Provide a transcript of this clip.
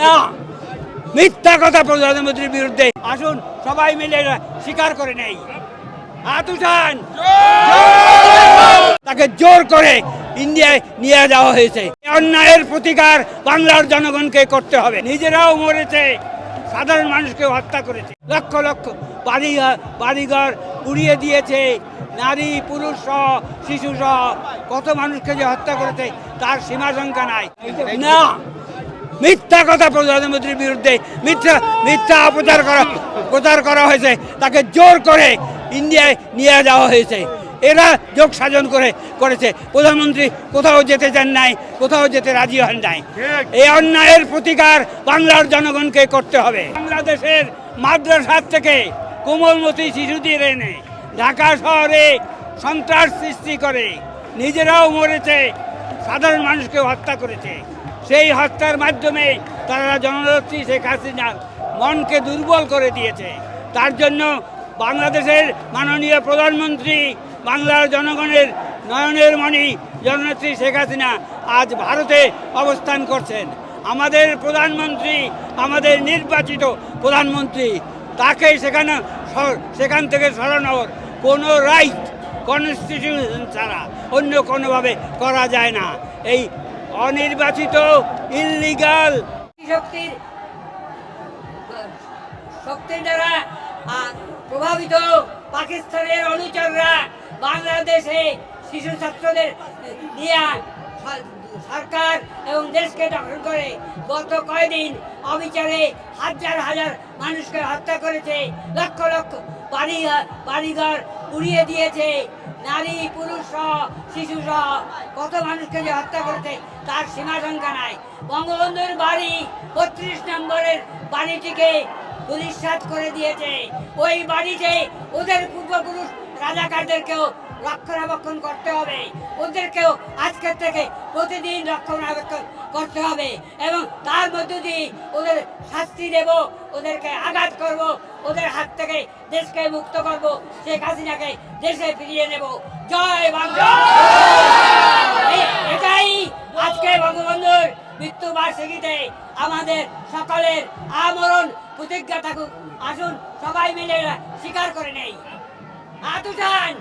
না, মিথ্যা কথা প্রধানমন্ত্রীর বিরুদ্ধে। আসুন সবাই মিলে স্বীকার করে নেই। হাত উঠান। তাকে জোর করে ইন্ডিয়ায় নিয়ে যাওয়া হয়েছে। অন্যায়ের প্রতিকার বাংলার জনগণকে করতে হবে। নিজেরাও মরেছে, সাধারণ মানুষকে হত্যা করেছে, লক্ষ লক্ষ বাড়িঘর পুড়িয়ে দিয়েছে, নারী পুরুষ সহ শিশু সহ কত মানুষকে যে হত্যা করেছে তার সীমা সংখ্যা নাই। না, মিথ্যা কথা প্রধানমন্ত্রীর বিরুদ্ধে মিথ্যা প্রচার করা হয়েছে। তাকে জোর করে ইন্ডিয়ায় নিয়ে যাওয়া হয়েছে। এরা যোগ সাধন করেছে। প্রধানমন্ত্রী কোথাও যেতে চান নাই, কোথাও যেতে রাজি হন নাই। এই অন্যায়ের প্রতিকার বাংলার জনগণকে করতে হবে। বাংলাদেশের মাদ্রাসার থেকে কোমলমতি শিশুদের এনে ঢাকা শহরে সন্ত্রাস সৃষ্টি করে নিজেরাও মরেছে, সাধারণ মানুষকে হত্যা করেছে। সেই হত্যার মাধ্যমে তারা জননেত্রী শেখ হাসিনার মনকে দুর্বল করে দিয়েছে। তার জন্য বাংলাদেশের মাননীয় প্রধানমন্ত্রী, বাংলার জনগণের নয়নের মণি জননেত্রী শেখ হাসিনা আজ ভারতে অবস্থান করছেন। আমাদের প্রধানমন্ত্রী, আমাদের নির্বাচিত প্রধানমন্ত্রী, তাকে সেখান থেকে সরানোর কোনো রাইট কনস্টিটিউশন ছাড়া অন্য কোনোভাবে করা যায় না। এই অনির্বাচিত ইললিগাল শক্তির দ্বারা প্রভাবিত পাকিস্তানের অনুচররা বাংলাদেশে শিশু ছাত্রদের নিয়ে সরকার এবং দেশকে দখল করে গত কয়েকদিন অবিচারে হাজার হাজার মানুষকে হত্যা করেছে, লক্ষ লক্ষ বাড়িঘর উড়িয়ে দিয়েছে, নারী পুরুষ সহ শিশু সহ কত মানুষকে যে হত্যা করেছে তার সীমা সংখ্যা নাই। বঙ্গবন্ধুর বাড়ি ৩২ নম্বরের বাড়িটিকে পুলিশাত করে দিয়েছে। ওই বাড়িতে ওদের পূর্বপুরুষ রাজাকারদেরকেও রক্ষণাবেক্ষণ করতে হবে, ওদেরকেও আজকের থেকে প্রতিদিন রক্ষণাবেক্ষণ করতে হবে এবং তার মধ্য দিয়ে ওদের শাস্তি দেব, ওদেরকে আঘাত করব, ওদের হাত থেকে দেশকে মুক্ত করব, শেখ হাসিনাকে দেশে ফিরিয়ে নেব। জয় বাংলা। এটাই আজকে বঙ্গবন্ধুর মৃত্যুবার্ষিকীতে আমাদের সকলের আমরণ প্রতিজ্ঞা থাকুক। আসুন সবাই মিলে স্বীকার করে নেই। হাত উঠান।